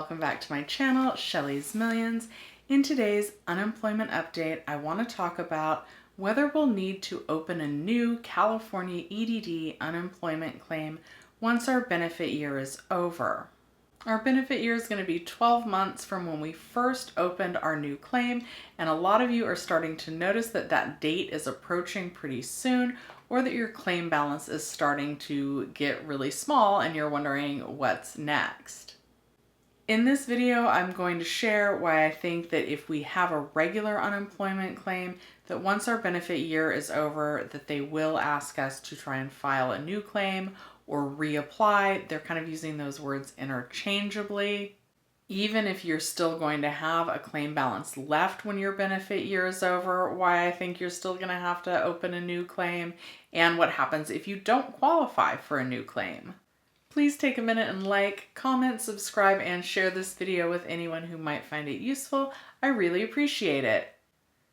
welcome back to my channel, Shelly's Millions. In today's unemployment update, I want to talk about whether we'll need to open a new California EDD unemployment claim once our benefit year is over. Our benefit year is going to be 12 months from when we first opened our new claim, and a lot of you are starting to notice that that date is approaching pretty soon, or that your claim balance is starting to get really small and you're wondering what's next. In this video, I'm going to share why I think that if we have a regular unemployment claim, that once our benefit year is over, that they will ask us to try and file a new claim or reapply. They're kind of using those words interchangeably. Even if you're still going to have a claim balance left when your benefit year is over, why I think you're still going to have to open a new claim, and what happens if you don't qualify for a new claim. Please take a minute and like, comment, subscribe, and share this video with anyone who might find it useful. I really appreciate it.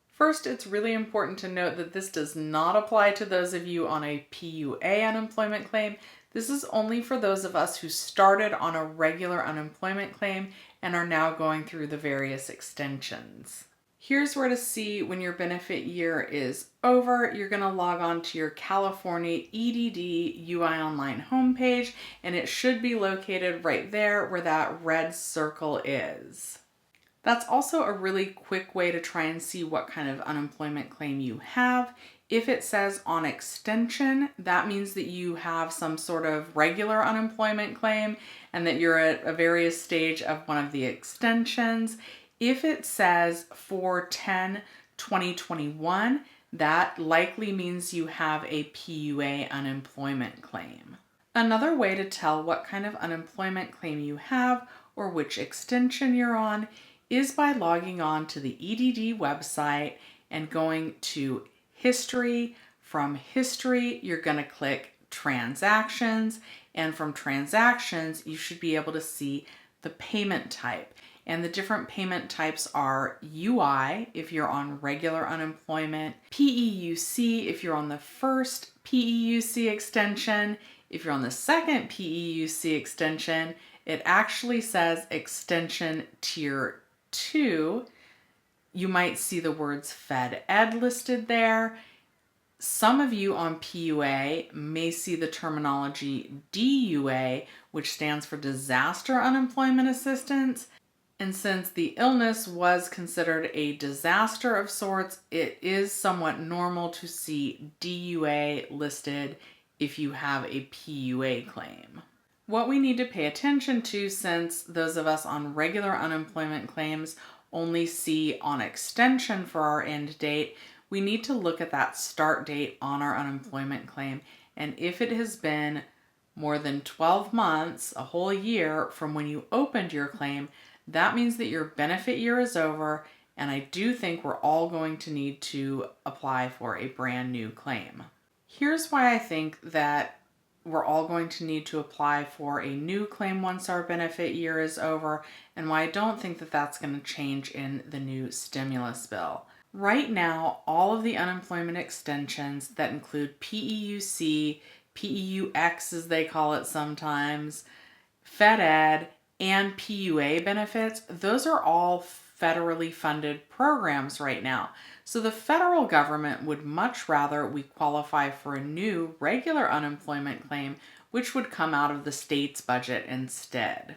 First, it's really important to note that this does not apply to those of you on a PUA unemployment claim. This is only for those of us who started on a regular unemployment claim and are now going through the various extensions. Here's where to see when your benefit year is over. You're going to log on to your California EDD UI Online homepage, and it should be located right there where that red circle is. That's also a really quick way to try and see what kind of unemployment claim you have. If it says on extension, that means that you have some sort of regular unemployment claim and that you're at a various stage of one of the extensions. If it says 4/10/2021, that likely means you have a PUA unemployment claim. Another way to tell what kind of unemployment claim you have or which extension you're on is by logging on to the EDD website and going to History. From History, you're going to click Transactions, and from Transactions, you should be able to see the payment type. And the different payment types are UI if you're on regular unemployment, PEUC if you're on the first PEUC extension. If you're on the second PEUC extension, it actually says Extension Tier 2. You might see the words Fed Ed listed there. Some of you on PUA may see the terminology DUA, which stands for Disaster Unemployment Assistance. And since the illness was considered a disaster of sorts, it is somewhat normal to see DUA listed if you have a PUA claim. What we need to pay attention to, since those of us on regular unemployment claims only see on extension for our end date, we need to look at that start date on our unemployment claim. And if it has been more than 12 months, a whole year from when you opened your claim, that means that your benefit year is over, and I do think we're all going to need to apply for a brand new claim. Here's why I think that we're all going to need to apply for a new claim once our benefit year is over, and why I don't think that that's going to change in the new stimulus bill. Right now, all of the unemployment extensions that include PEUC, PEUX as they call it sometimes, Fed Ed, and PUA benefits, those are all federally funded programs right now. So the federal government would much rather we qualify for a new regular unemployment claim, which would come out of the state's budget instead.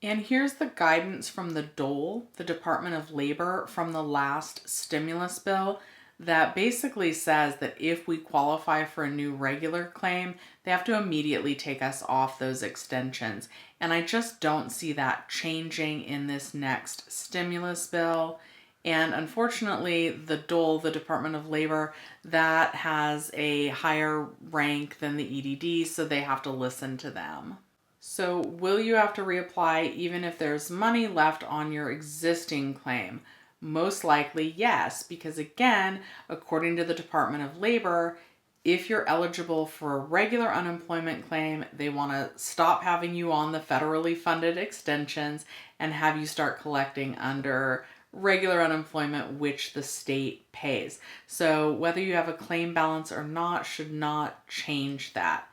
And here's the guidance from the DOL, the Department of Labor, from the last stimulus bill that basically says that if we qualify for a new regular claim, they have to immediately take us off those extensions. And I just don't see that changing in this next stimulus bill. And unfortunately, the DOL, the Department of Labor, that has a higher rank than the EDD, so they have to listen to them. So will you have to reapply even if there's money left on your existing claim? Most likely, yes, because again, according to the Department of Labor, if you're eligible for a regular unemployment claim, they want to stop having you on the federally funded extensions and have you start collecting under regular unemployment, which the state pays. So whether you have a claim balance or not should not change that.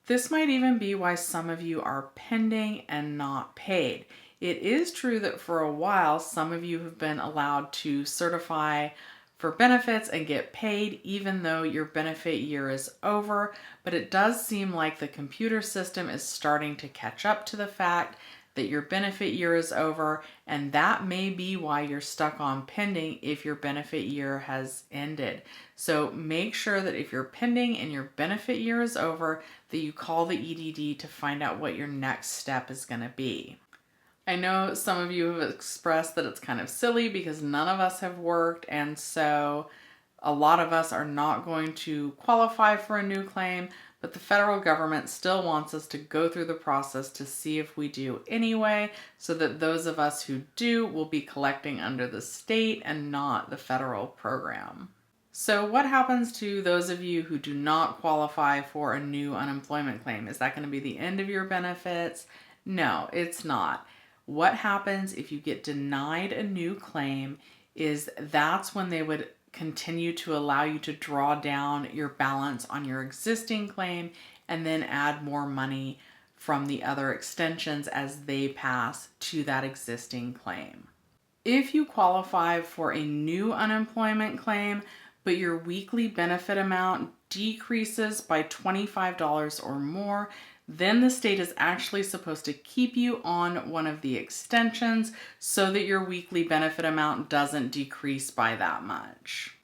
This might even be why some of you are pending and not paid. It is true that for a while, some of you have been allowed to certify for benefits and get paid even though your benefit year is over, but it does seem like the computer system is starting to catch up to the fact that your benefit year is over, and that may be why you're stuck on pending if your benefit year has ended. So make sure that if you're pending and your benefit year is over, that you call the EDD to find out what your next step is going to be. I know some of you have expressed that it's kind of silly because none of us have worked, and so a lot of us are not going to qualify for a new claim, but the federal government still wants us to go through the process to see if we do anyway, so that those of us who do will be collecting under the state and not the federal program. So what happens to those of you who do not qualify for a new unemployment claim? Is that going to be the end of your benefits? No, it's not. What happens if you get denied a new claim is that's when they would continue to allow you to draw down your balance on your existing claim and then add more money from the other extensions as they pass to that existing claim. If you qualify for a new unemployment claim, but your weekly benefit amount decreases by $25 or more, then the state is actually supposed to keep you on one of the extensions so that your weekly benefit amount doesn't decrease by that much.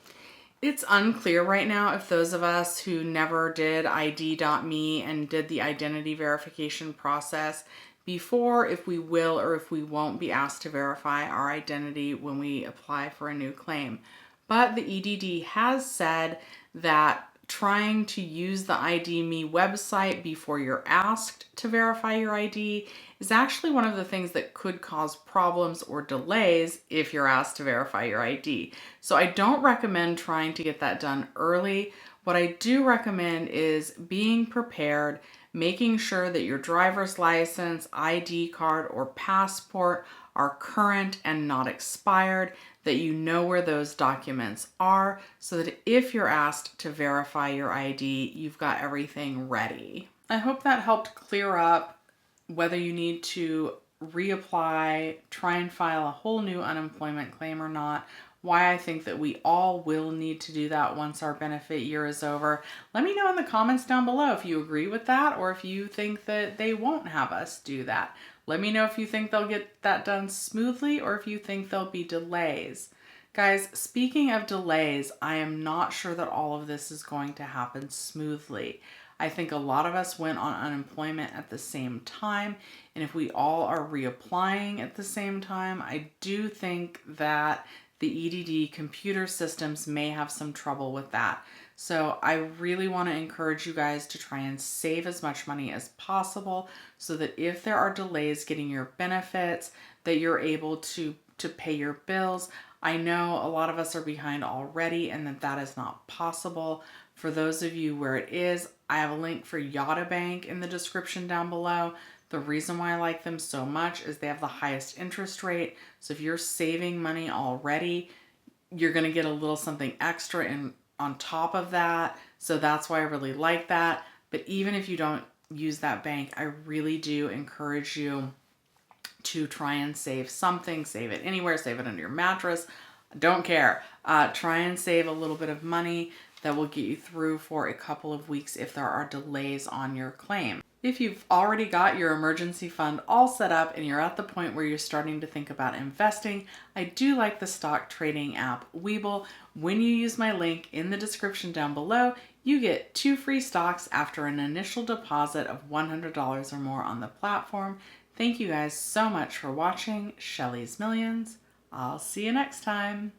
It's unclear right now if those of us who never did ID.me and did the identity verification process before, if we will or if we won't be asked to verify our identity when we apply for a new claim. But the EDD has said that trying to use the ID.me website before you're asked to verify your ID is actually one of the things that could cause problems or delays if you're asked to verify your ID. So I don't recommend trying to get that done early. What I do recommend is being prepared, making sure that your driver's license, ID card, or passport are current and not expired, that you know where those documents are, so that if you're asked to verify your ID, you've got everything ready. I hope that helped clear up whether you need to reapply, try and file a whole new unemployment claim or not, why I think that we all will need to do that once our benefit year is over. Let me know in the comments down below if you agree with that or if you think that they won't have us do that. Let me know if you think they'll get that done smoothly or if you think there'll be delays. Guys, speaking of delays, I am not sure that all of this is going to happen smoothly. I think a lot of us went on unemployment at the same time, and if we all are reapplying at the same time, I do think that the EDD computer systems may have some trouble with that. So I really want to encourage you guys to try and save as much money as possible so that if there are delays getting your benefits, that you're able to pay your bills. I know a lot of us are behind already and that is not possible. For those of you where it is, I have a link for Yada Bank in the description down below. The reason why I like them so much is they have the highest interest rate. So if you're saving money already, you're going to get a little something extra in on top of that. So that's why I really like that. But even if you don't use that bank, I really do encourage you to try and save something. Save it anywhere, save it under your mattress. Don't care. Try and save a little bit of money that will get you through for a couple of weeks if there are delays on your claim. If you've already got your emergency fund all set up and you're at the point where you're starting to think about investing, I do like the stock trading app Webull. When you use my link in the description down below, you get 2 free stocks after an initial deposit of $100 or more on the platform. Thank you guys so much for watching Shelly's Millions. I'll see you next time.